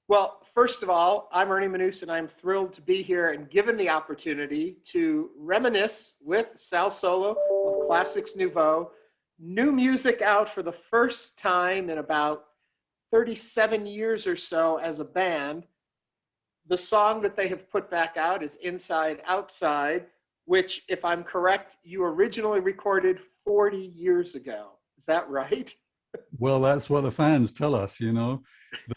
Well, first of all, I'm Ernie Manouse, and I'm thrilled to be here and given the opportunity to reminisce with Sal Solo of Classix Nouveaux. New music out for the first time in about 37 years or so as a band. The song that they have put back out is Inside Outside, which, if I'm correct, you originally recorded 40 years ago. Is that right? Well, that's what the fans tell us, you know.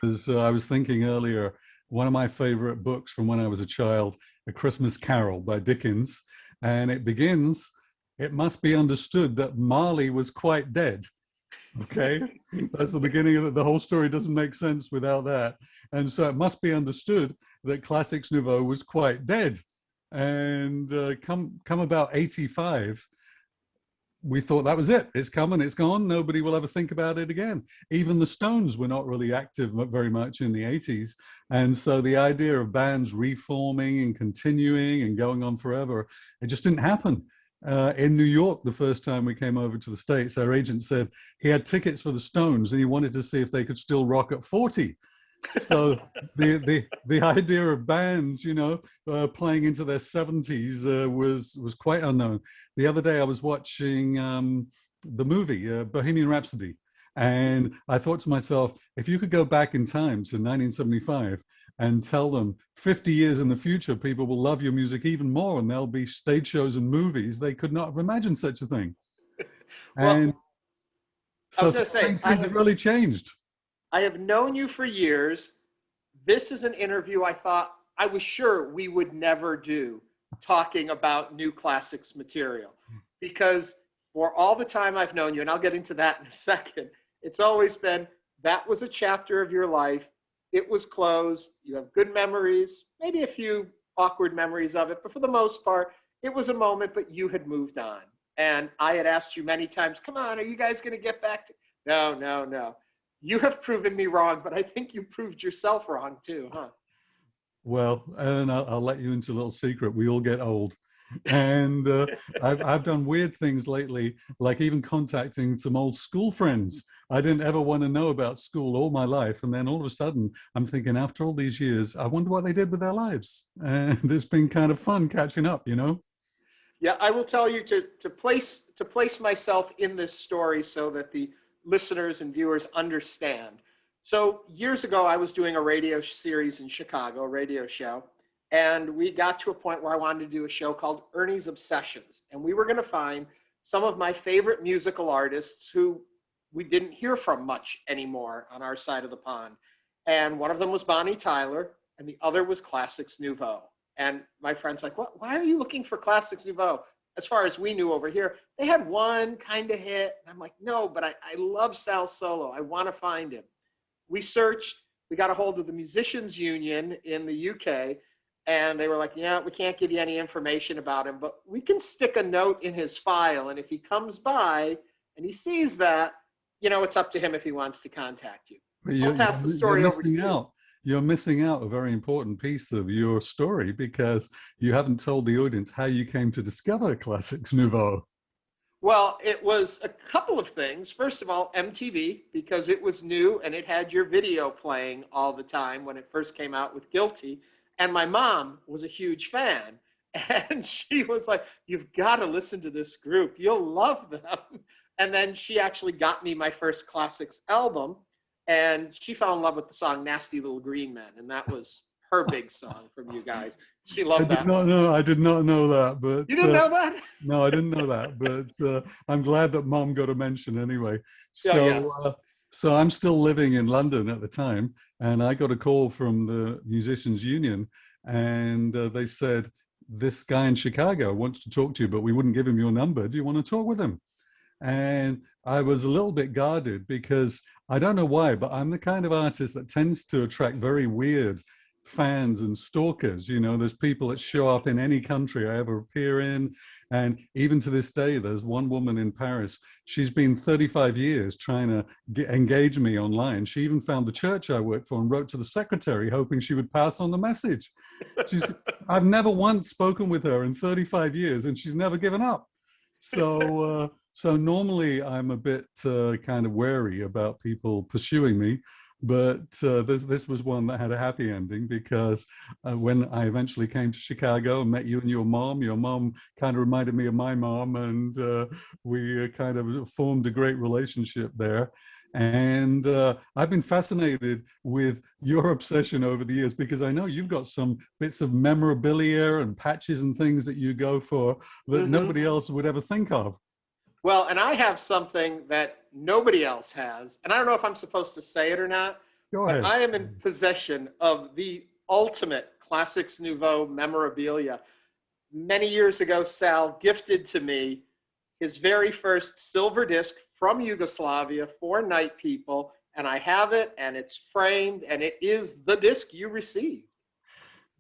I was thinking earlier, one of my favorite books from when I was a child, A Christmas Carol by Dickens, and it begins, "It must be understood that Marley was quite dead." Okay, that's the beginning of it. The whole story doesn't make sense without that. And so it must be understood that Classix Nouveau was quite dead. And come about 85, we thought that was it. It's coming, it's gone. Nobody will ever think about it again. Even the Stones were not really active very much in the 80s. And so the idea of bands reforming and continuing and going on forever, it just didn't happen. In New York, the first time we came over to the States, our agent said he had tickets for the Stones and he wanted to see if they could still rock at 40. So the idea of bands, you know, playing into their 70s was quite unknown. The other day I was watching the movie Bohemian Rhapsody, and I thought to myself, if you could go back in time to 1975 and tell them 50 years in the future, people will love your music even more, and there'll be stage shows and movies, they could not have imagined such a thing. Well, And I so was going to say, things have really changed. I have known you for years. This is an interview I was sure we would never do, talking about new Classix material, because for all the time I've known you, and I'll get into that in a second, it's always been that was a chapter of your life. It was closed. You have good memories, maybe a few awkward memories of it, but for the most part, it was a moment, but you had moved on. And I had asked you many times, come on, are you guys going to get back to? No, no, no. You have proven me wrong, but I think you proved yourself wrong too, huh? Well, and I'll let you into a little secret. We all get old. And I've done weird things lately, like even contacting some old school friends. I didn't ever want to know about school all my life. And then all of a sudden, I'm thinking, after all these years, I wonder what they did with their lives. And it's been kind of fun catching up, you know? Yeah, I will tell you to place myself in this story so that the listeners and viewers understand. So years ago, I was doing a radio series in Chicago, a radio show, and we got to a point where I wanted to do a show called Ernie's Obsessions, and we were going to find some of my favorite musical artists who we didn't hear from much anymore on our side of the pond. And one of them was Bonnie Tyler, and the other was Classix Nouveau. And my friend's like, "What? Why are you looking for Classix Nouveau?" As far as we knew over here, they had one kind of hit. And I'm like, no, but I love Sal Solo. I want to find him. We searched. We got a hold of the Musicians Union in the UK, and they were like, yeah, we can't give you any information about him, but we can stick a note in his file. And if he comes by and he sees that, you know, it's up to him if he wants to contact you. But I'll pass the story over to you. You're missing out a very important piece of your story because you haven't told the audience how you came to discover Classix Nouveau. Well, it was a couple of things. First of all, MTV, because it was new and it had your video playing all the time when it first came out with Guilty. And my mom was a huge fan. And she was like, you've got to listen to this group. You'll love them. And then she actually got me my first Classix album. And she fell in love with the song Nasty Little Green Men. And that was her big song from you guys. She loved that one. I did not know that, but You didn't know that? no, I didn't know that, but I'm glad that Mom got a mention anyway. Yeah, yes. So I'm still living in London at the time, and I got a call from the Musicians Union, and they said, this guy in Chicago wants to talk to you, but we wouldn't give him your number. Do you want to talk with him? And I was a little bit guarded because I don't know why, but I'm the kind of artist that tends to attract very weird fans and stalkers. You know, there's people that show up in any country I ever appear in. And even to this day, there's one woman in Paris. She's been 35 years trying to engage me online. She even found the church I work for and wrote to the secretary, hoping she would pass on the message. I've never once spoken with her in 35 years, and she's never given up. So normally I'm a bit kind of wary about people pursuing me. But this was one that had a happy ending because when I eventually came to Chicago and met you and your mom kind of reminded me of my mom, and we kind of formed a great relationship there. And I've been fascinated with your obsession over the years because I know you've got some bits of memorabilia and patches and things that you go for that Hmm. nobody else would ever think of. Well, and I have something that nobody else has, and I don't know if I'm supposed to say it or not, Go but ahead. I am in possession of the ultimate Classix Nouveau memorabilia. Many years ago, Sal gifted to me his very first silver disc from Yugoslavia for Night People, and I have it, and it's framed, and it is the disc you received.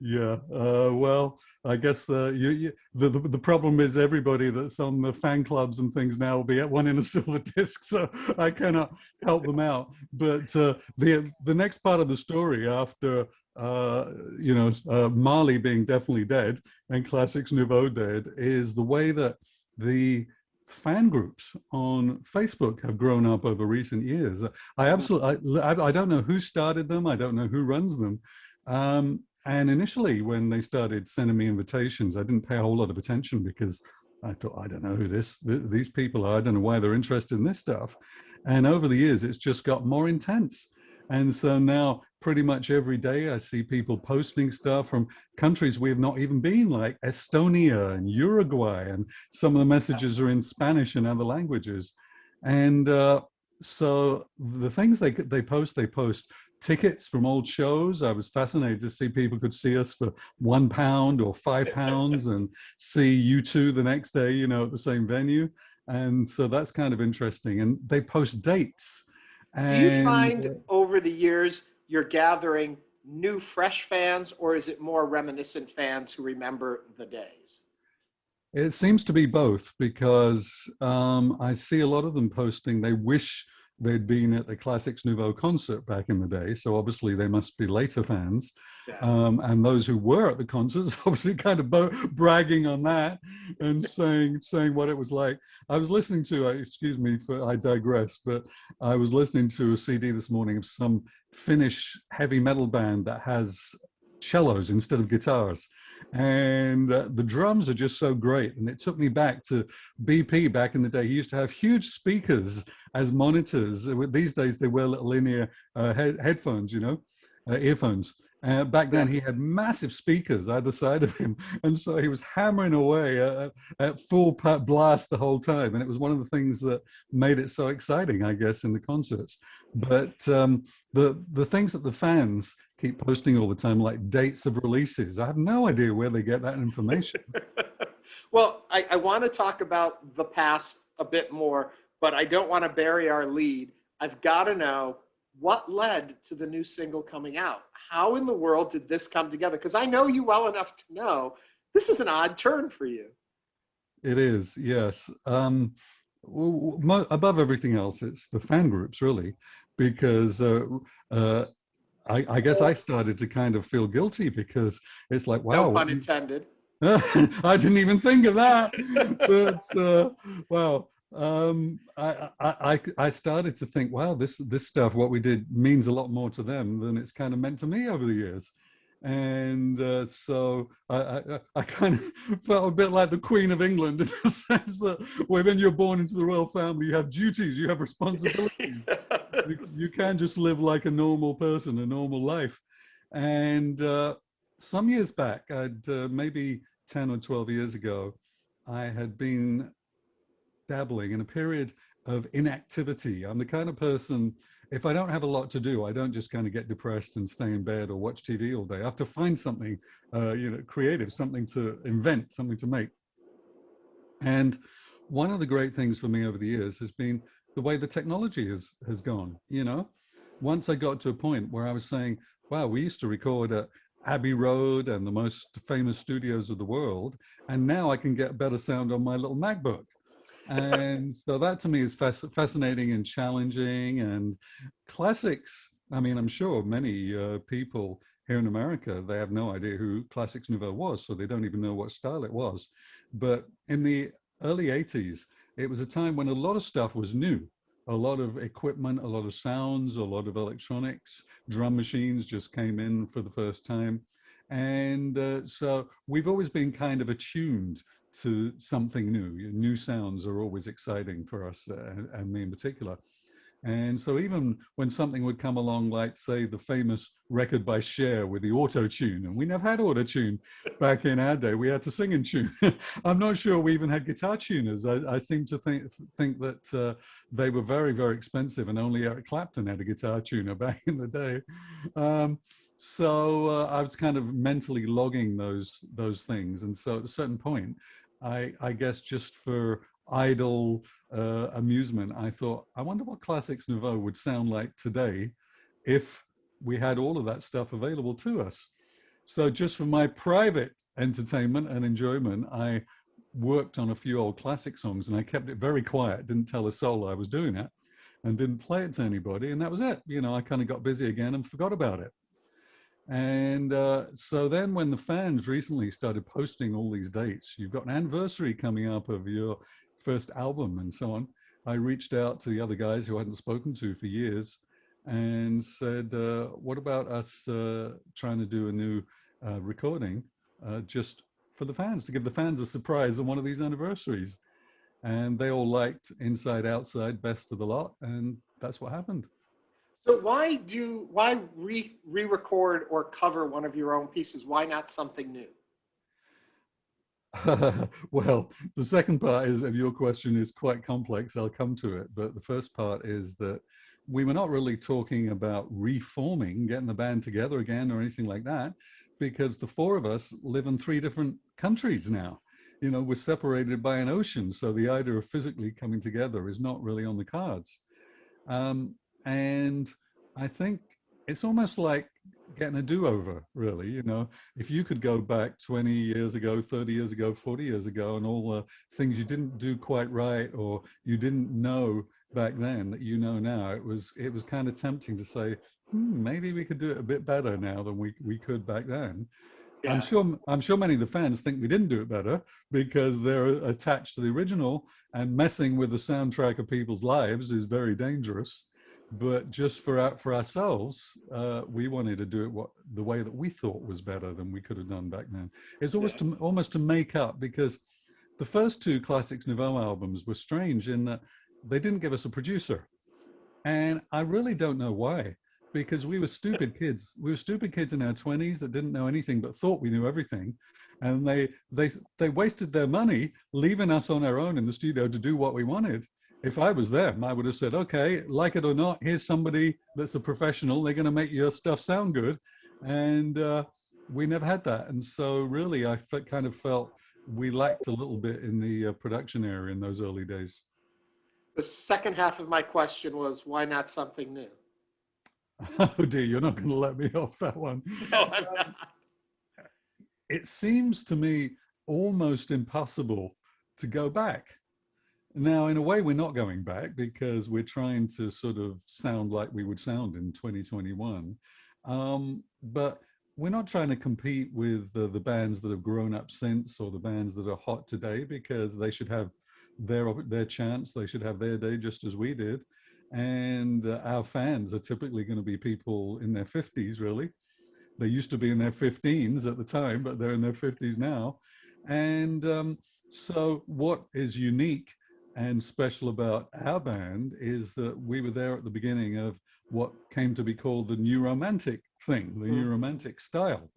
Yeah, well, I guess the problem is everybody that's on the fan clubs and things now will be at one in a silver disc, so I cannot help them out. But the next part of the story after Marley being definitely dead and Classix Nouveau dead is the way that the fan groups on Facebook have grown up over recent years. I absolutely I don't know who started them. I don't know who runs them. And initially, when they started sending me invitations, I didn't pay a whole lot of attention because I thought, I don't know who these people are. I don't know why they're interested in this stuff. And over the years, it's just got more intense. And so now, pretty much every day, I see people posting stuff from countries we have not even been, like Estonia and Uruguay. And some of the messages are in Spanish and other languages. And so the things they post tickets from old shows. I was fascinated to see people could see us for £1 or £5 and see you two the next day, at the same venue. And so that's kind of interesting. And they post dates. Do you And find over the years you're gathering new, fresh fans, or is it more reminiscent fans who remember the days? it seems to be both because I see a lot of them posting they wish they'd been at a Classix Nouveau concert back in the day. So obviously they must be later fans. Yeah. And those who were at the concerts obviously kind of bragging on that and saying what it was like. I was listening to, excuse me, I digress, but I was listening to a CD this morning of some Finnish heavy metal band that has cellos instead of guitars, and the drums are just so great. And it took me back to BP back in the day. He used to have huge speakers as monitors. These days they wear little linear headphones, earphones. Back Yeah. then he had massive speakers either side of him, and so he was hammering away at full blast the whole time. And it was one of the things that made it so exciting, I guess, in the concerts. But the things that the fans keep posting all the time, like dates of releases, I have no idea where they get that information. Well, I want to talk about the past a bit more, but I don't want to bury our lead. I've got to know what led to the new single coming out. How in the world did this come together? Because I know you well enough to know this is an odd turn for you. It is, yes. Above everything else, it's the fan groups, really, because uh, I guess I started to kind of feel guilty because it's like, No wow, pun intended. I didn't even think of that. But wow, I started to think, wow, this stuff, what we did, means a lot more to them than it's kind of meant to me over the years. And so I kind of felt a bit like the Queen of England in the sense that when you're born into the royal family, you have duties, you have responsibilities. You can't just live like a normal person, a normal life. And some years back, I'd maybe 10 or 12 years ago, I had been dabbling in a period of inactivity. I'm the kind of person, if I don't have a lot to do, I don't just kind of get depressed and stay in bed or watch TV all day. I have to find something, creative, something to invent, something to make. And one of the great things for me over the years has been the way the technology has gone. Once I got to a point where I was saying, wow, we used to record at Abbey Road and the most famous studios of the world, and now I can get better sound on my little MacBook. And so that to me is fascinating and challenging. And Classix, I mean, I'm sure many people here in America, they have no idea who Classix Nouveau was, so they don't even know what style it was. But in the early 80s, it was a time when a lot of stuff was new. a lot of equipment, a lot of sounds, a lot of electronics. Drum machines just came in for the first time. And so we've always been kind of attuned to something new. New sounds are always exciting for us, and me in particular. And so even when something would come along, like say the famous record by Cher with the auto tune, and we never had auto tune back in our day, we had to sing in tune. I'm not sure we even had guitar tuners. I seem to think that they were very, very expensive, and only Eric Clapton had a guitar tuner back in the day. So I was kind of mentally logging those things, and so at a certain point, I guess just for idle amusement, I thought, I wonder what Classix Nouveau would sound like today if we had all of that stuff available to us. So just for my private entertainment and enjoyment, I worked on a few old classic songs, and I kept it very quiet, didn't tell a soul I was doing it, and didn't play it to anybody. And that was it. You know, I kind of got busy again and forgot about it. And so then when the fans recently started posting all these dates, you've got an anniversary coming up of your first album and so on, I reached out to the other guys who I hadn't spoken to for years and said, what about us trying to do a new recording just for the fans, to give the fans a surprise on one of these anniversaries? And they all liked Inside Outside, Best of the Lot, and that's what happened. So why re-record or cover one of your own pieces? Why not something new? Well, the second part of your question is quite complex. I'll come to it. But the first part is that we were not really talking about reforming, getting the band together again or anything like that, because the four of us live in 3 different countries now. You know, we're separated by an ocean. So the idea of physically coming together is not really on the cards. Um, and I think it's almost like getting a do-over, really. You know, if you could go back 20 years ago, 30 years ago, 40 years ago, and all the things you didn't do quite right or you didn't know back then that you know now, it was kind of tempting to say, maybe we could do it a bit better now than we could back then. I'm Yeah. sure many of the fans think we didn't do it better because they're attached to the original, and messing with the soundtrack of people's lives is very dangerous. But just for ourselves, we wanted to do it the way that we thought was better than we could have done back then. It's Yeah. almost to make up, because the first 2 Classix Nouveau albums were strange in that they didn't give us a producer. And I really don't know why, because we were stupid kids. We were stupid kids in our 20s that didn't know anything but thought we knew everything. And they wasted their money leaving us on our own in the studio to do what we wanted. If I was them, I would have said, okay, like it or not, here's somebody that's a professional. They're going to make your stuff sound good. And we never had that. And so really, kind of felt we lacked a little bit in the production area in those early days. The second half of my question was, why not something new? Oh dear, you're not going to let me off that one. No, I'm not. It seems to me almost impossible to go back. Now, in a way, we're not going back because we're trying to sort of sound like we would sound in 2021. But we're not trying to compete with the bands that have grown up since, or the bands that are hot today, because they should have their chance. They should have their day just as we did. And our fans are typically going to be people in their 50s, really. They used to be in their 15s at the time, but they're in their 50s now. And so what is unique and special about our band is that we were there at the beginning of what came to be called the new romantic thing, the new romantic style.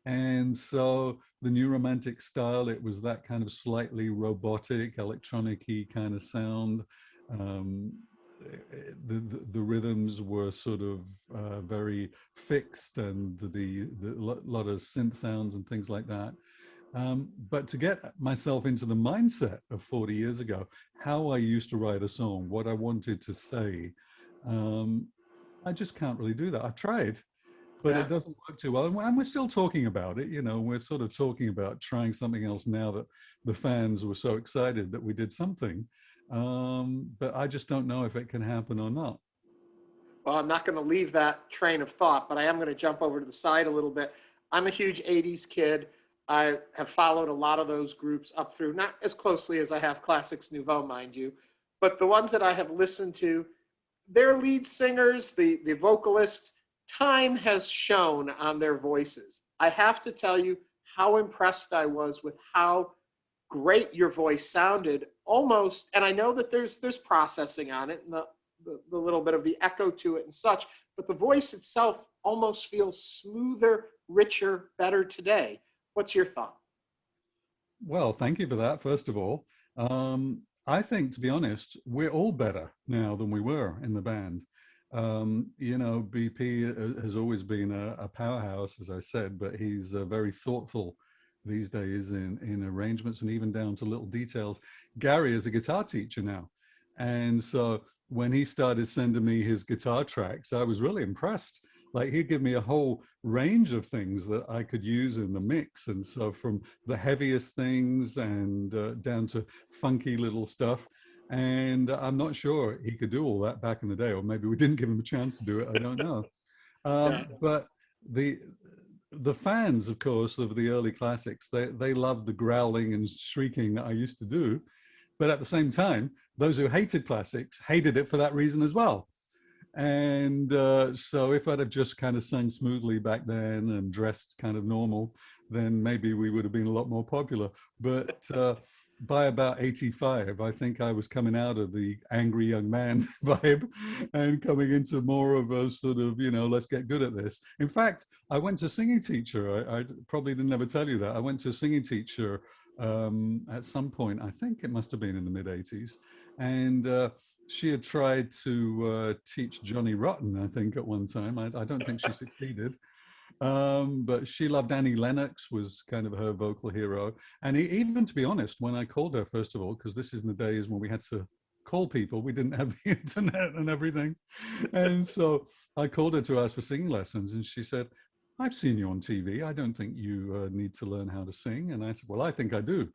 And so the new romantic style, it was that kind of slightly robotic, electronic-y kind of sound. The rhythms were sort of very fixed, and the lot of synth sounds and things like that. But to get myself into the mindset of 40 years ago, how I used to write a song, what I wanted to say, I just can't really do that. I've tried, but Yeah. it doesn't work too well. And we're still talking about it. You know, we're sort of talking about trying something else now that the fans were so excited that we did something. But I just don't know if it can happen or not. Well, I'm not going to leave that train of thought, but I am going to jump over to the side a little bit. I'm a huge 80s kid. I have followed a lot of those groups up through, not as closely as I have Classix Nouveau, mind you, but the ones that I have listened to, their lead singers, the vocalists, time has shown on their voices. I have to tell you how impressed I was with how great your voice sounded almost. And I know that there's processing on it and the little bit of the echo to it and such, but the voice itself almost feels smoother, richer, better today. What's your thought? Well, thank you for that, first of all. I think, to be honest, we're all better now than we were in the band. You know, BP has always been a powerhouse, as I said, but he's very thoughtful these days in arrangements and even down to little details. Gary is a guitar teacher now. And so when he started sending me his guitar tracks, I was really impressed. Like he'd give me a whole range of things that I could use in the mix. And so from the heaviest things and down to funky little stuff. And I'm not sure he could do all that back in the day, or maybe we didn't give him a chance to do it. I don't know. Yeah. But the the fans, of course, of the early classics, they loved the growling and shrieking that I used to do. But at the same time, those who hated classics hated it for that reason as well. And so if I'd have just kind of sung smoothly back then and dressed kind of normal, then maybe we would have been a lot more popular. But by about 85, I think I was coming out of the angry young man vibe and coming into more of a sort of, you know, let's get good at this. In fact, I went to singing teacher. I probably didn't ever tell you that. I went to a singing teacher at some point. I think it must have been in the mid 80s. And she had tried to teach Johnny Rotten, I think, at one time. I don't think she succeeded. But she loved Annie Lennox, was kind of her vocal hero. And even, to be honest, when I called her, first of all, because this is in the days when we had to call people, we didn't have the internet and everything. And so I called her to ask for singing lessons. And she said, I've seen you on TV. I don't think you need to learn how to sing. And I said, well, I think I do.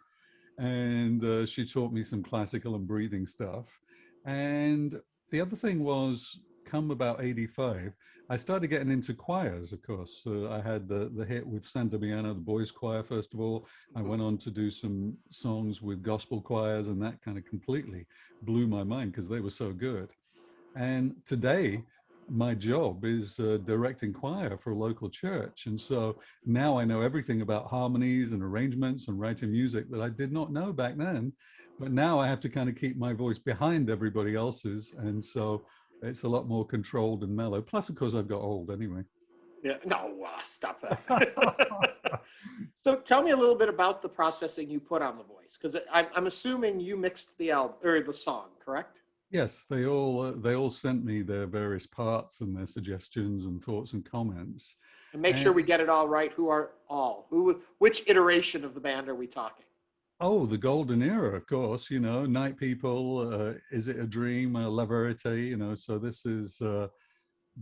And she taught me some classical and breathing stuff. And the other thing was, come about 85, I started getting into choirs, of course. I had the hit with San Damiano, the boys' choir, first of all. I went on to do some songs with gospel choirs, and that kind of completely blew my mind because they were so good. And today, my job is directing choir for a local church. And so now I know everything about harmonies and arrangements and writing music that I did not know back then. But now I have to kind of keep my voice behind everybody else's. And so it's a lot more controlled and mellow. Plus, of course, I've got old anyway. Yeah, no, stop that. So tell me a little bit about the processing you put on the voice, because I'm assuming you mixed the album or the song, correct? Yes, they all sent me their various parts and their suggestions and thoughts and comments. And make sure And we get it all right. Who are all? Which iteration of the band are we talking? oh, the golden era, of course, you know, Night People, Is It a Dream, La Verite, you know, so this is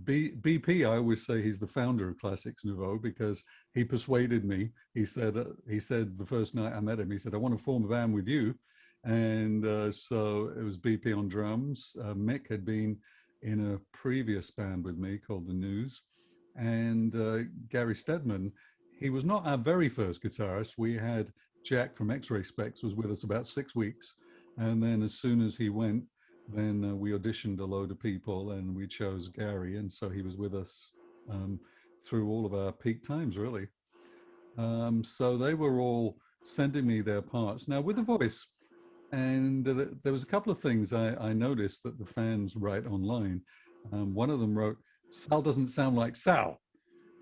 BP. I always say he's the founder of Classix Nouveau because he persuaded me. He said the first night I met him, he said, I want to form a band with you. And so it was BP on drums. Mick had been in a previous band with me called The News. And Gary Stedman, he was not our very first guitarist. We had Jack from X-Ray Specs was with us about 6 weeks. And then as soon as he went, then we auditioned a load of people and we chose Gary. And so he was with us through all of our peak times, really. So they were all sending me their parts. Now with the voice, and there was a couple of things I noticed that the fans write online. One of them wrote, Sal doesn't sound like Sal.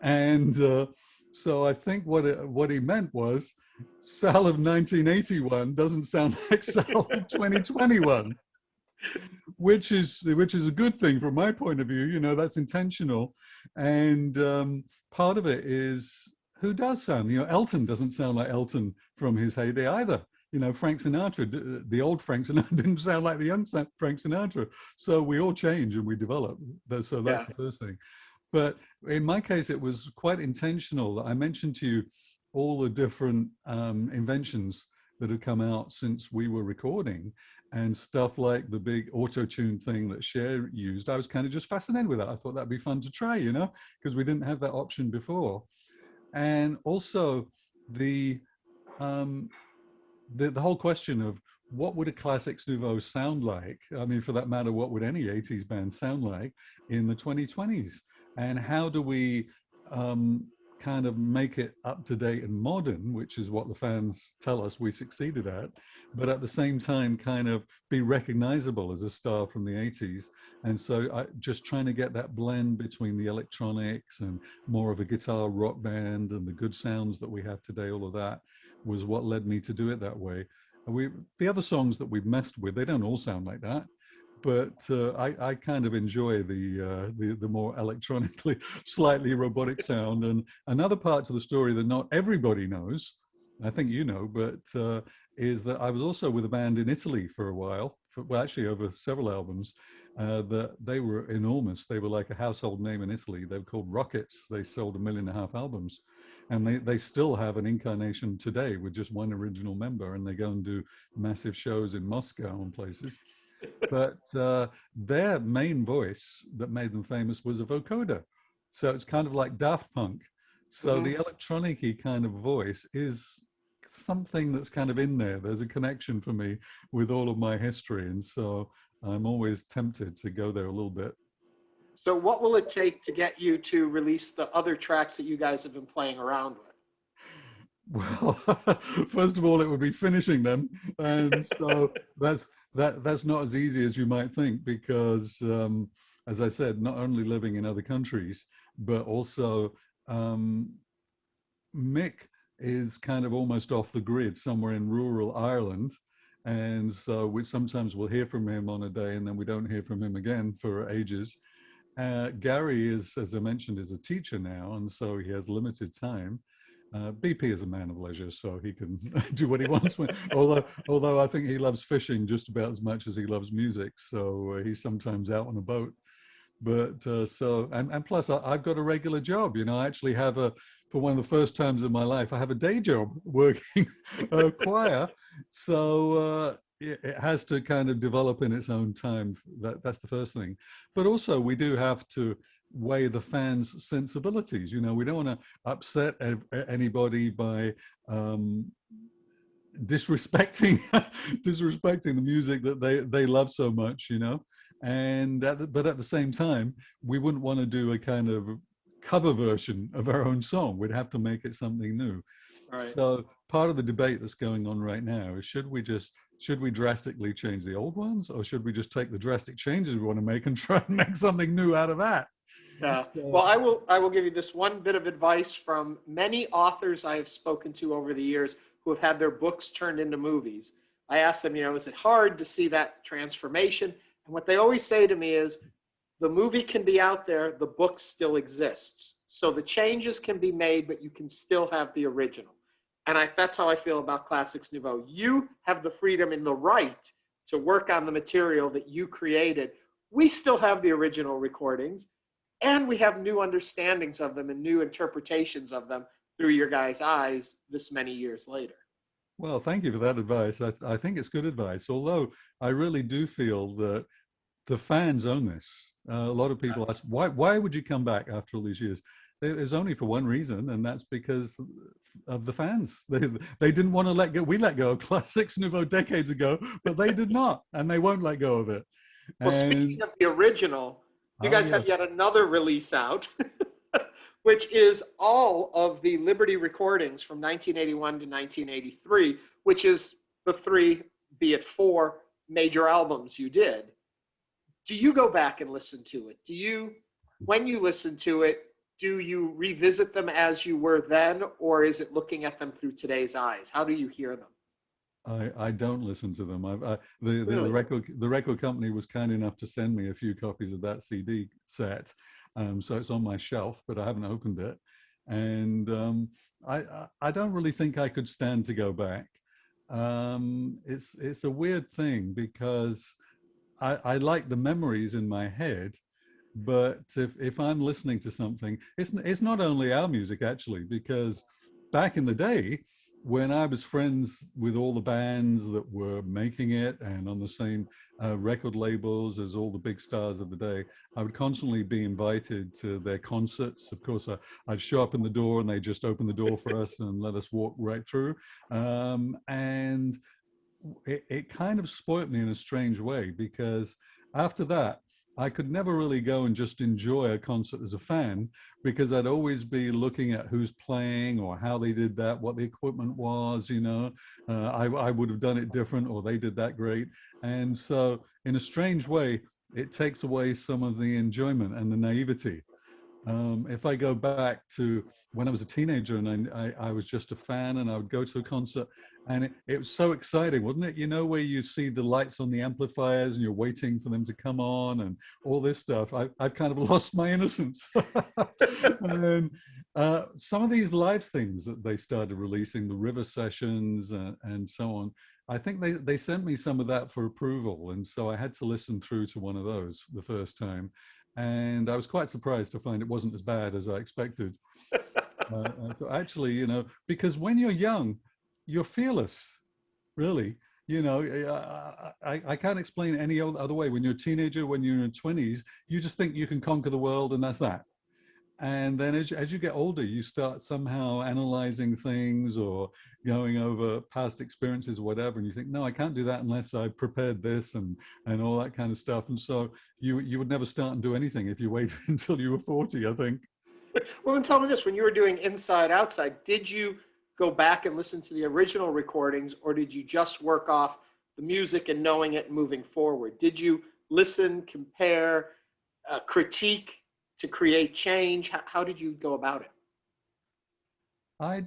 And so I think what he meant was Sal of 1981 doesn't sound like Sal of 2021, which is a good thing from my point of view. You know, that's intentional. And part of it is who does sound, you know, Elton doesn't sound like Elton from his heyday either. You know, Frank Sinatra, the old Frank Sinatra didn't sound like the young Frank Sinatra. So we all change and we develop. So that's the first thing. But in my case, it was quite intentional. I mentioned to you all the different inventions that had come out since we were recording and stuff like the big auto-tune thing that Cher used. I was kind of just fascinated with that. I thought that'd be fun to try, you know, because we didn't have that option before. And also the whole question of what would a Classix Nouveau sound like? I mean, for that matter, what would any 80s band sound like in the 2020s? And how do we um, kind of make it up to date and modern, which is what the fans tell us we succeeded at, but at the same time kind of be recognizable as a star from the 80s. And so just trying to get that blend between the electronics and more of a guitar rock band and the good sounds that we have today, all of that was what led me to do it that way. The other songs that we've messed with, they don't all sound like that, but I kind of enjoy the more electronically, slightly robotic sound. And another part to the story that not everybody knows, I think you know, but is that I was also with a band in Italy for a while, well, actually over several albums. That they were enormous. They were like a household name in Italy. They were called Rockets. They sold 1.5 million albums. And they still have an incarnation today with just one original member, and they go and do massive shows in Moscow and places. But their main voice that made them famous was a vocoder. So it's kind of like Daft Punk. So the electronic-y kind of voice is something that's kind of in there. There's a connection for me with all of my history. And so I'm always tempted to go there a little bit. So what will it take to get you to release the other tracks that you guys have been playing around with? Well, first of all, it would be finishing them, and so that's not as easy as you might think, because, as I said, not only living in other countries, but also Mick is kind of almost off the grid somewhere in rural Ireland, and so we sometimes will hear from him on a day, and then we don't hear from him again for ages. Gary is, as I mentioned, is a teacher now, and so he has limited time. BP is a man of leisure, so he can do what he wants. Although I think he loves fishing just about as much as he loves music, so he's sometimes out on a boat. But and plus I've got a regular job. You know, I actually have for one of the first times in my life, I have a day job working choir. So it has to kind of develop in its own time. That's the first thing. But also we do have to weigh the fans' sensibilities. You know, we don't want to upset anybody by disrespecting the music that they love so much, you know. And but at the same time, we wouldn't want to do a kind of cover version of our own song. We'd have to make it something new. Right. So part of the debate that's going on right now is should we drastically change the old ones, or should we just take the drastic changes we want to make and try and make something new out of that? Yeah. Well, I will give you this one bit of advice from many authors I have spoken to over the years who have had their books turned into movies. I asked them, you know, is it hard to see that transformation? And what they always say to me is, the movie can be out there, the book still exists. So the changes can be made, but you can still have the original. And that's how I feel about Classix Nouveau. You have the freedom and the right to work on the material that you created. We still have the original recordings, and we have new understandings of them and new interpretations of them through your guys' eyes this many years later. Well, thank you for that advice. I think it's good advice, although I really do feel that the fans own this. A lot of people ask, why would you come back after all these years? It's only for one reason, and that's because of the fans. They didn't want to let go. We let go of Classix Nouveau decades ago, but they did not, and they won't let go of it. Well, speaking of the original, you guys have yet another release out, which is all of the Liberty recordings from 1981 to 1983, which is the three, be it four, major albums you did. Do you go back and listen to it? When you listen to it, do you revisit them as you were then, or is it looking at them through today's eyes? How do you hear them? I don't listen to them. Really? The record company was kind enough to send me a few copies of that CD set, so it's on my shelf, but I haven't opened it. And I don't really think I could stand to go back. It's a weird thing because I like the memories in my head, but if I'm listening to something, it's not only our music actually, because back in the day when I was friends with all the bands that were making it and on the same record labels as all the big stars of the day, I would constantly be invited to their concerts. Of course, I'd show up in the door and they just open the door for us and let us walk right through. And it kind of spoilt me in a strange way, because after that, I could never really go and just enjoy a concert as a fan, because I'd always be looking at who's playing or how they did that, what the equipment was, you know. I would have done it different, or they did that great. And so, in a strange way, it takes away some of the enjoyment and the naivety. If I go back to when I was a teenager and I was just a fan, and I would go to a concert, and it was so exciting, wasn't it? You know, where you see the lights on the amplifiers and you're waiting for them to come on and all this stuff. I've kind of lost my innocence. And some of these live things that they started releasing, the river sessions and so on, I think they sent me some of that for approval. And so I had to listen through to one of those the first time. And I was quite surprised to find it wasn't as bad as I expected. I thought, actually, you know, because when you're young, you're fearless, really. You know, I can't explain any other way. When you're a teenager, when you're in your 20s, you just think you can conquer the world, and that's that. And then as you get older, you start somehow analyzing things or going over past experiences or whatever. And you think, no, I can't do that unless I prepared this and all that kind of stuff. And so you would never start and do anything if you waited until you were 40, I think. Well, then tell me this, when you were doing Inside Outside, did you go back and listen to the original recordings, or did you just work off the music and knowing it and moving forward? Did you listen, compare, critique to create change? How did you go about it? I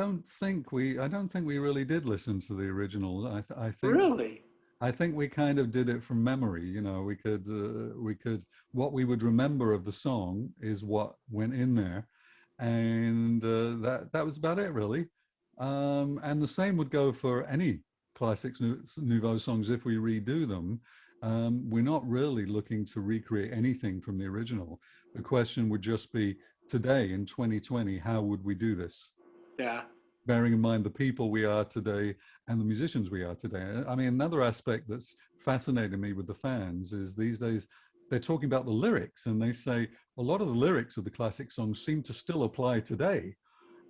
I don't think we really did listen to the original. Really? I think we kind of did it from memory. You know, we could, what we would remember of the song is what went in there. And that was about it, really. And the same would go for any Classix Nouveau songs if we redo them. We're not really looking to recreate anything from the original. The question would just be, today in 2020, how would we do this? Yeah. Bearing in mind the people we are today and the musicians we are today. I mean, another aspect that's fascinated me with the fans is these days they're talking about the lyrics, and they say a lot of the lyrics of the classic songs seem to still apply today.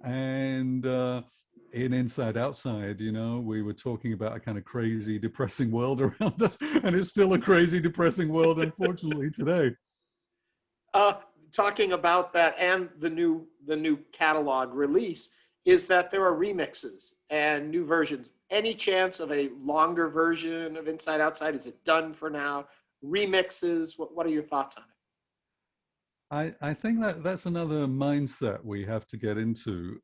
And in Inside Outside, you know, we were talking about a kind of crazy, depressing world around us, and it's still a crazy, depressing world, unfortunately, today. Uh, Talking about that and the new catalog release, is that there are remixes and new versions. Any chance of a longer version of Inside Outside? Is it done for now? Remixes? What are your thoughts on I think that that's another mindset we have to get into,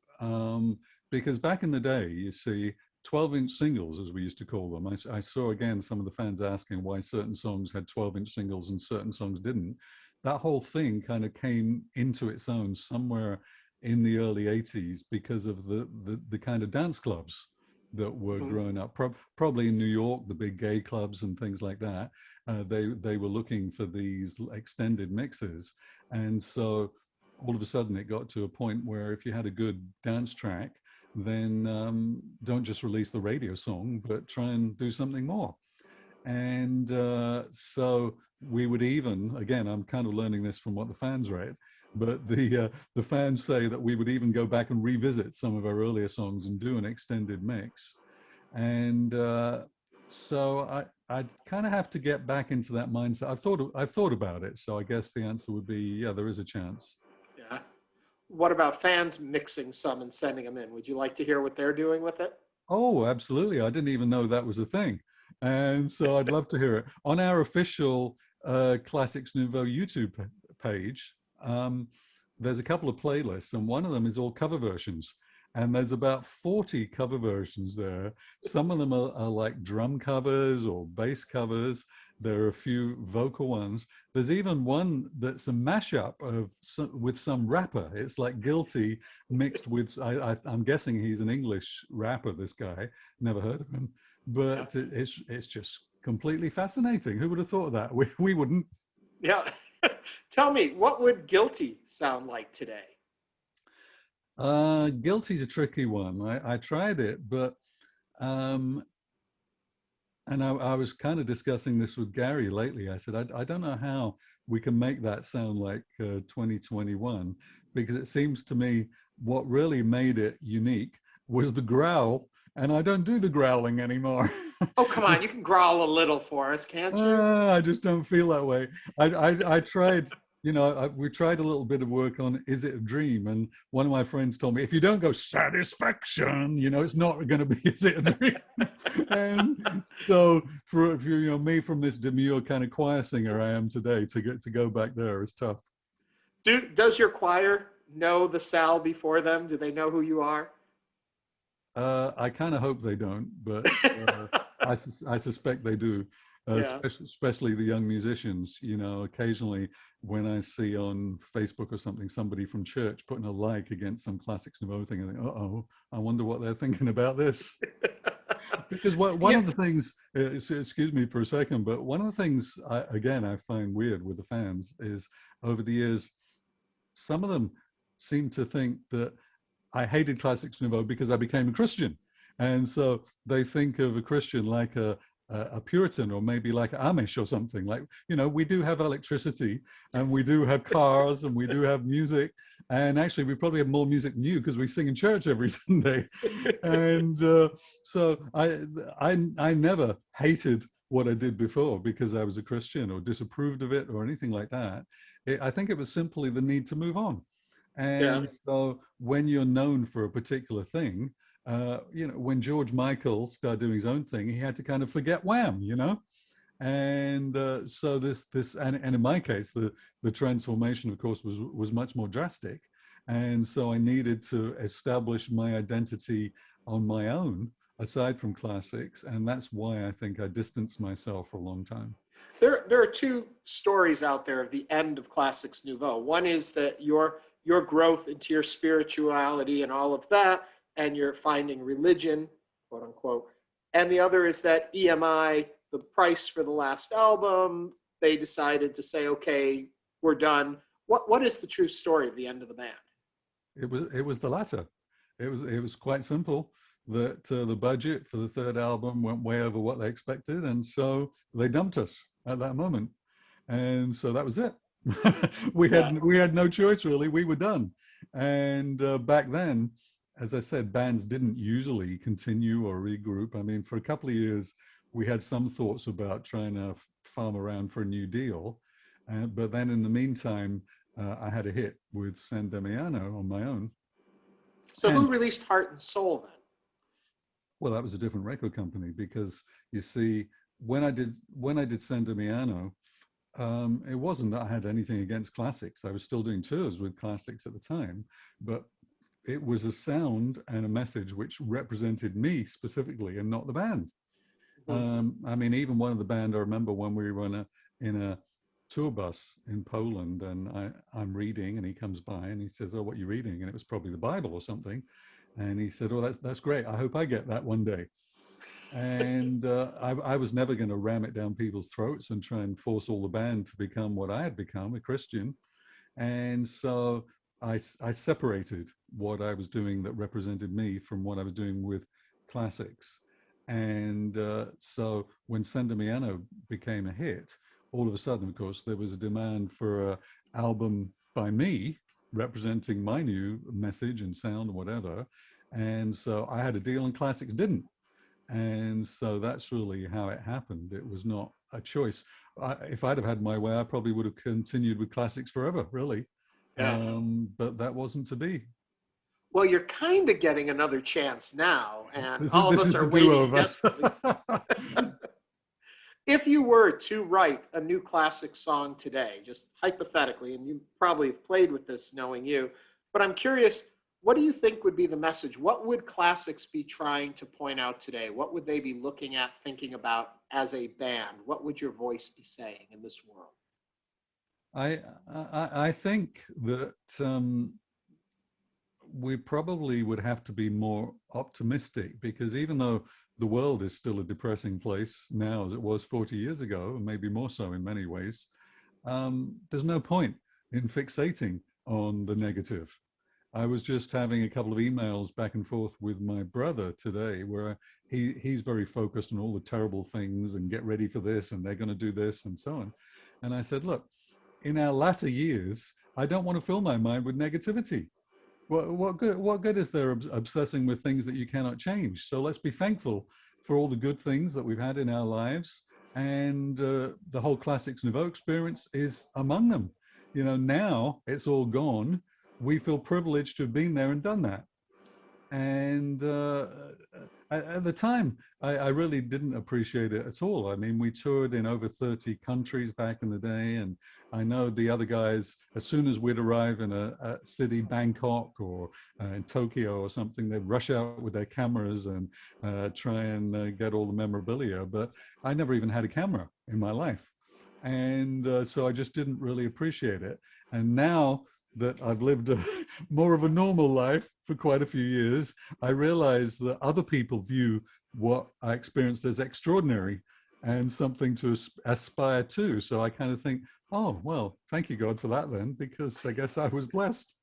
because back in the day, you see, 12-inch singles, as we used to call them. I saw again some of the fans asking why certain songs had 12-inch singles and certain songs didn't. That whole thing kind of came into its own somewhere in the early 80s because of the kind of dance clubs that were it? growing up, probably in New York, the big gay clubs and things like that. They were looking for these extended mixes. And so all of a sudden it got to a point where if you had a good dance track, then don't just release the radio song, but try and do something more. And so we would even, again, I'm kind of learning this from what the fans write, but the fans say that we would even go back and revisit some of our earlier songs and do an extended mix. And so I kind of have to get back into that mindset. I've thought about it. So I guess the answer would be, yeah, there is a chance. Yeah. What about fans mixing some and sending them in? Would you like to hear what they're doing with it? Oh, absolutely. I didn't even know that was a thing. And so I'd love to hear it. On our official Classix Nouveau YouTube page, there's a couple of playlists, and one of them is all cover versions. And there's about 40 cover versions there. Some of them are like drum covers or bass covers. There are a few vocal ones. There's even one that's a mashup of with some rapper. It's like Guilty mixed with, I'm guessing he's an English rapper, this guy. Never heard of him. But Yeah. it's just completely fascinating. Who would have thought of that? We wouldn't. Yeah. Tell me, what would Guilty sound like today? Guilty's a tricky one. I tried it, but um, and I was kind of discussing this with Gary lately. I said, I don't know how we can make that sound like 2021, because it seems to me what really made it unique was the growl and I don't do the growling anymore. Oh, come on, you can growl a little for us, can't you? I just don't feel that way. I tried, we tried a little bit of work on Is It a Dream? And one of my friends told me, if you don't go satisfaction, it's not going to be Is It a Dream? And so for me from this demure kind of choir singer I am today, to go back there is tough. Does your choir know the Sal before them? Do they know who you are? I kind of hope they don't, but I suspect they do. Yeah. Especially the young musicians. Occasionally when I see on Facebook or something somebody from church putting a like against some Classix Nouveau thing, I think, I wonder what they're thinking about this. Because one of the things, excuse me for a second, but one of the things I find weird with the fans is over the years, some of them seem to think that I hated Classix Nouveau because I became a Christian. And so they think of a Christian like a Puritan, or maybe like Amish or something. Like, we do have electricity, and we do have cars, and we do have music. And actually, we probably have more music than you because we sing in church every Sunday. And so I never hated what I did before because I was a Christian or disapproved of it or anything like that. I think it was simply the need to move on. Yeah. And so when you're known for a particular thing, when George Michael started doing his own thing, he had to kind of forget Wham, and so and in my case, the transformation, of course, was much more drastic, and so I needed to establish my identity on my own, aside from Classix, and that's why I think I distanced myself for a long time. There are two stories out there of the end of Classix Nouveau. One is that your growth into your spirituality and all of that, and you're finding religion, quote unquote. And the other is that EMI, the price for the last album, they decided to say, okay, we're done. What is the true story of the end of the band? It was the latter. It was quite simple that the budget for the third album went way over what they expected, and so they dumped us at that moment, and so that was it. we had no choice really. We were done, and back then, as I said, bands didn't usually continue or regroup. I mean, for a couple of years, we had some thoughts about trying to farm around for a new deal. But then in the meantime, I had a hit with San Damiano on my own. So who released Heart and Soul then? Well, that was a different record company, because you see, when I did San Damiano, it wasn't that I had anything against Classix. I was still doing tours with Classix at the time, but it was a sound and a message which represented me specifically and not the band. I mean, even one of the band, I remember when we were in a tour bus in Poland, and I'm reading, and he comes by and he says, "Oh, what are you reading?" And it was probably the Bible or something. And he said, "Oh, that's great. I hope I get that one day." And I was never going to ram it down people's throats and try and force all the band to become what I had become, a Christian. And so I separated what I was doing that represented me from what I was doing with Classix. And so when San Damiano became a hit, all of a sudden, of course, there was a demand for an album by me representing my new message and sound and whatever. And so I had a deal and Classix didn't. And so that's really how it happened. It was not a choice. If I'd have had my way, I probably would have continued with Classix forever, really. Yeah. But that wasn't to be. Well, you're kind of getting another chance now, and This all of us is are the waiting do-over. desperately. If you were to write a new Classix song today, just hypothetically, and you probably have played with this knowing you, but I'm curious, what do you think would be the message? What would Classix be trying to point out today? What would they be looking at, thinking about as a band? What would your voice be saying in this world? I think that we probably would have to be more optimistic, because even though the world is still a depressing place now as it was 40 years ago, and maybe more so in many ways, there's no point in fixating on the negative. I was just having a couple of emails back and forth with my brother today, where he's very focused on all the terrible things and get ready for this and they're going to do this and so on. And I said, look, in our latter years, I don't want to fill my mind with negativity. What good is there obsessing with things that you cannot change? So let's be thankful for all the good things that we've had in our lives, and the whole Classix Nouveau experience is among them. You know, now it's all gone. We feel privileged to have been there and done that. And at the time, I really didn't appreciate it at all. I mean, we toured in over 30 countries back in the day, and I know the other guys, as soon as we'd arrive in a city, Bangkok or in Tokyo or something, they'd rush out with their cameras and try and get all the memorabilia. But I never even had a camera in my life. And so I just didn't really appreciate it. And now that I've lived more of a normal life for quite a few years, I realize that other people view what I experienced as extraordinary and something to aspire to. So I kind of think, oh, well, thank you, God, for that then, because I guess I was blessed.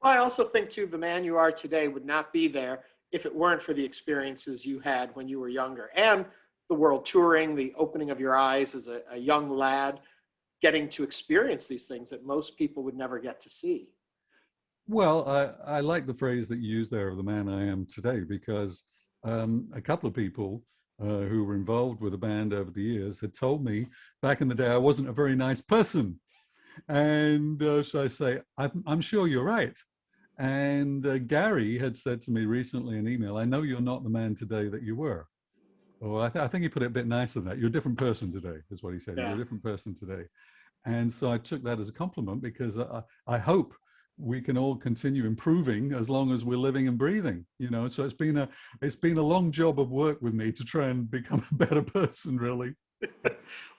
Well, I also think, too, the man you are today would not be there if it weren't for the experiences you had when you were younger, and the world touring, the opening of your eyes as a young lad, getting to experience these things that most people would never get to see. Well, I like the phrase that you used there of the man I am today, because a couple of people who were involved with the band over the years had told me back in the day I wasn't a very nice person. And so I say, I'm sure you're right. And Gary had said to me recently in email, I know you're not the man today that you were. Or I think he put it a bit nicer than that. You're a different person today, is what he said. You're Yeah. a different person today. And so I took that as a compliment, because I hope we can all continue improving as long as we're living and breathing, you know. So it's been a long job of work with me to try and become a better person, really.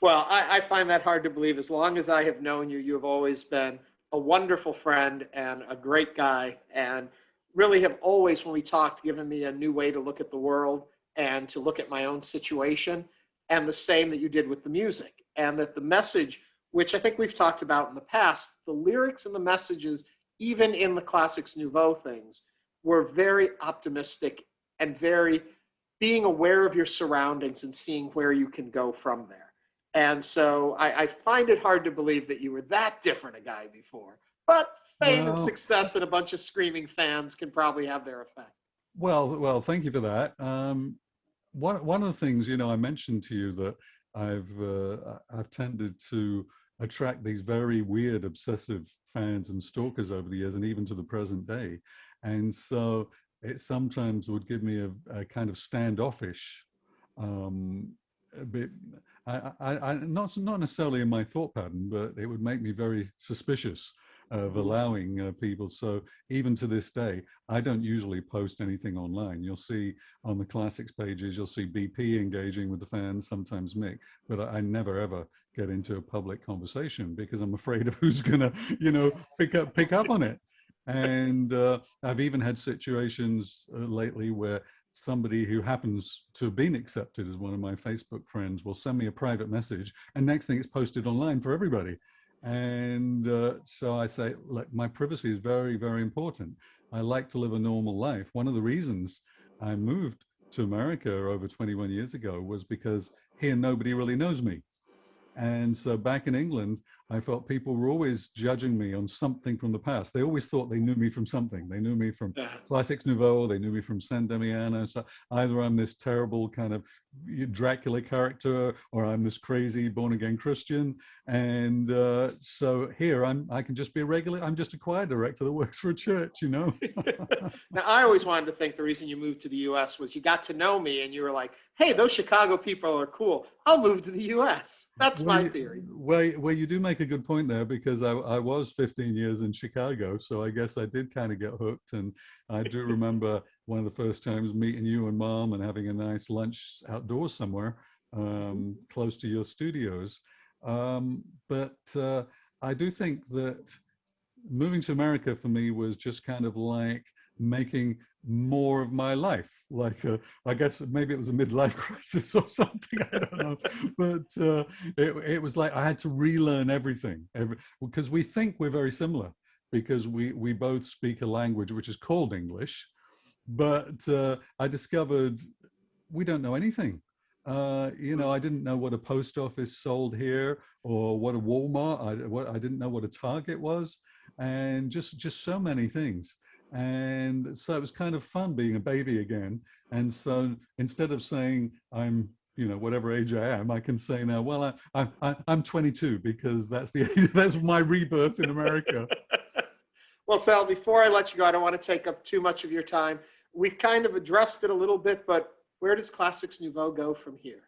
Well, I find that hard to believe. As long as I have known you, you have always been a wonderful friend and a great guy, and really have always, when we talked, given me a new way to look at the world and to look at my own situation, and the same that you did with the music. And that the message, which I think we've talked about in the past, the lyrics and the messages, even in the Classix Nouveau things, were very optimistic and very being aware of your surroundings and seeing where you can go from there. And so I find it hard to believe that you were that different a guy before. But fame and Well, success and a bunch of screaming fans can probably have their effect. thank you for that. One of the things, you know, I mentioned to you that I've tended to attract these very weird, obsessive fans and stalkers over the years, and even to the present day. And so it sometimes would give me a kind of standoffish, a bit. Not necessarily in my thought pattern, but it would make me very suspicious of allowing people. So even to this day, I don't usually post anything online. You'll see on the Classix pages, you'll see BP engaging with the fans, sometimes Mick, but I never ever get into a public conversation because I'm afraid of who's gonna, you know, pick up on it. And I've even had situations lately where somebody who happens to have been accepted as one of my Facebook friends will send me a private message, and next thing it's posted online for everybody. And so I say, look, my privacy is very, very important. I like to live a normal life. One of the reasons I moved to America over 21 years ago was because here nobody really knows me. And so back in England, I felt people were always judging me on something from the past. They always thought they knew me from something. They knew me from Yeah. Classix Nouveau. They knew me from San Damiano. So either I'm this terrible kind of Dracula character, or I'm this crazy born-again Christian. And so here I can just be a regular. I'm just a choir director that works for a church, you know. Now, I always wanted to think the reason you moved to the US was you got to know me and you were like, hey, those Chicago people are cool. I'll move to the US. That's my theory. Well, you do make a good point there, because I was 15 years in Chicago, so I guess I did kind of get hooked. And I do remember one of the first times meeting you and Mom and having a nice lunch outdoors somewhere close to your studios. But I do think that moving to America for me was just kind of like making more of my life. Like, I guess maybe it was a midlife crisis or something, I don't know. But it was like I had to relearn everything, because we think we're very similar, because we both speak a language which is called English. But I discovered we don't know anything. You know, I didn't know what a post office sold here, or what a Walmart. I didn't know what a Target was. and just so many things. And so it was kind of fun being a baby again. And so instead of saying I'm, whatever age I am, I can say now, well, I'm 22 because that's the that's my rebirth in America. Well, Sal, before I let you go, I don't want to take up too much of your time. We've kind of addressed it a little bit, but where does Classix Nouveau go from here?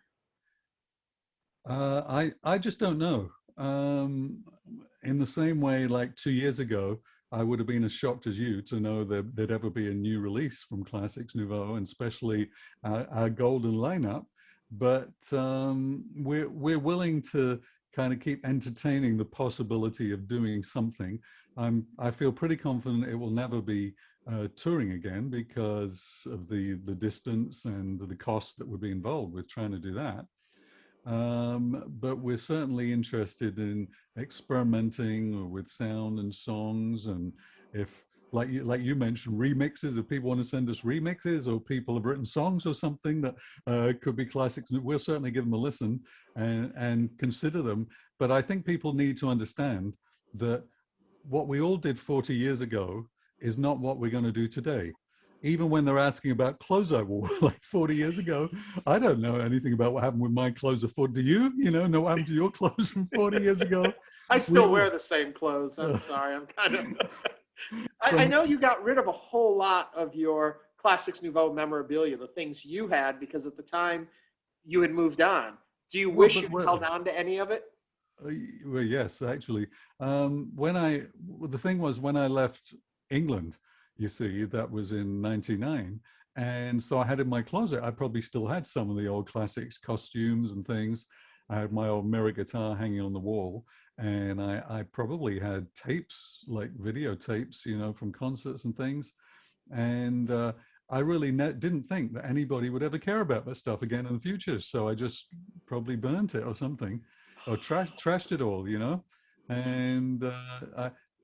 I just don't know. In the same way, like 2 years ago, I would have been as shocked as you to know that there'd ever be a new release from Classix Nouveau, and especially our golden lineup. But we're willing to kind of keep entertaining the possibility of doing something. I feel pretty confident it will never be touring again because of the distance and the cost that would be involved with trying to do that. But we're certainly interested in experimenting with sound and songs, and if like you mentioned, remixes, if people want to send us remixes or people have written songs or something that could be classics, we'll certainly give them a listen and consider them. But I think people need to understand that what we all did 40 years ago is not what we're going to do today. Even when they're asking about clothes I wore like 40 years ago, I don't know anything about what happened with my clothes of 40. Do you? Know what happened to your clothes from 40 years ago? I We, still wear the same clothes. I'm sorry. I'm kind of. I some, know you got rid of a whole lot of your Classix Nouveau memorabilia, the things you had, because at the time you had moved on. Do you well, wish but you'd held on to any of it? uh, well, yes, actually. The thing was when I left England, you see, that was in '99. And so I had in my closet, I probably still had some of the old classics costumes and things. I had my old mirror guitar hanging on the wall. And I probably had tapes, like videotapes, from concerts and things. And I really didn't think that anybody would ever care about that stuff again in the future. So I just probably burnt it or something, or trashed it all, And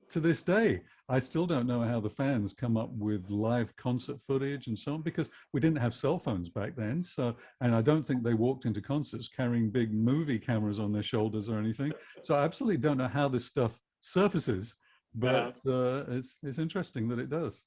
to this day, I still don't know how the fans come up with live concert footage and so on, because we didn't have cell phones back then. So, and I don't think they walked into concerts carrying big movie cameras on their shoulders or anything. So I absolutely don't know how this stuff surfaces, Yeah. but it's interesting that it does.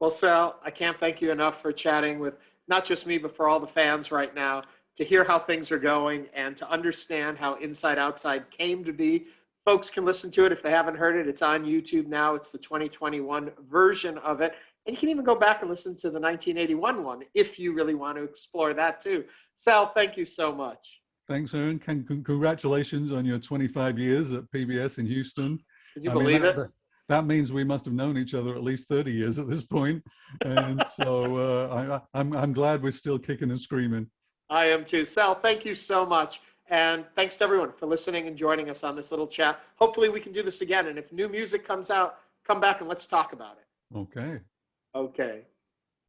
Well, Sal, I can't thank you enough for chatting with not just me, but for all the fans right now to hear how things are going and to understand how Inside Outside came to be. Folks can listen to it if they haven't heard it. It's on YouTube now. It's the 2021 version of it. And you can even go back and listen to the 1981 one if you really want to explore that too. Sal, thank you so much. Thanks, Aaron. Congratulations on your 25 years at PBS in Houston. Can you I mean, believe it? that means we must have known each other at least 30 years at this point. And so I'm glad we're still kicking and screaming. I am too. Sal, thank you so much. And thanks to everyone for listening and joining us on this little chat. Hopefully we can do this again. And if new music comes out, come back and let's talk about it. Okay. Okay.